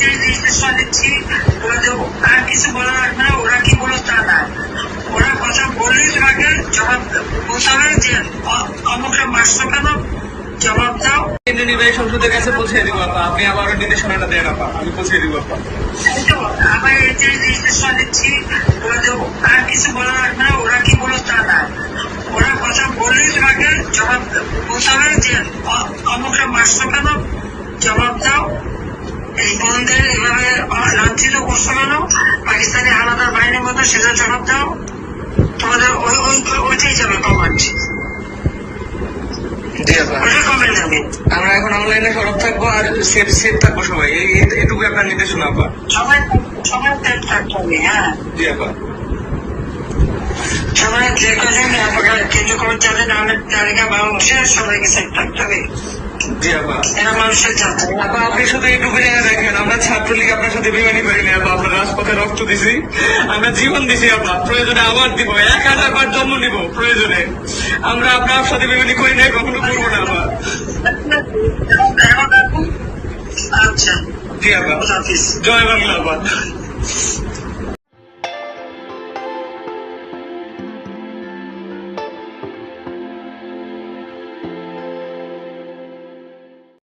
এটাই নির্দেশনা দিচ্ছি, আর কিছু বলা লাগবে না। ওরা কি বলো তা না, ওরা কথা বললেই তোমাকে জবাব বলতে হবে যে অমুকটা মাসটা কেন, জবাব দাও। নির্বাহী সংসদের কাছে পৌঁছে দিব আপা, আপনি আবার নির্দেশনাটা দেন আপা, আমি পৌঁছে দিব আপা। আবার এটাই নির্দেশনা দিচ্ছি, আর কিছু বলা লাগবে না। ওরা কি বলো তা না, ওরা কথা বললেই তোমাকে জবাব বলতে হবে যে অমুকটা মাসটা কেন, জবাব দাও। এই বোনদের এভাবে লাঞ্ছিত করছো কেন, পাকিস্তানি আলাদা বাহিনীর মতো, সেটা জবাব দাও। তোমাদের ওইটাই যাবে কমান্ড, ওইটা কমেন্ট যাবে। আমরা এখন অনলাইনে সরব থাকবো আর সেফ থাকবো সবাই, এটুকু আপনার নির্দেশনা আপা। সবাই সবাই সেফ থাকতে হবে। হ্যাঁ জি আপা। সবাই যে কজন কেন্দ্র কমিটি যাদের নামের তালিকা বাংলাদেশে সবাইকে সেফ থাকতে হবে। জি আপা। এরা মানুষের জাতি। আপা আপনি শুধু এইটুকু জায়গা দেখেন, আমরা ছাত্রলীগ আপনার সাথে বেমানি করিনি আপা, আমরা রাজপথে রক্ত দিছি, আমরা জীবন দিছি আপা, প্রয়োজনে আবার দিব, 1000 বার জন্ম নিব প্রয়োজনে, আমরা আপনার সাথে বেমানি করি নাই, কখনো করবো না আপা। আচ্ছা জি আপা, জয় বাংলা আপা।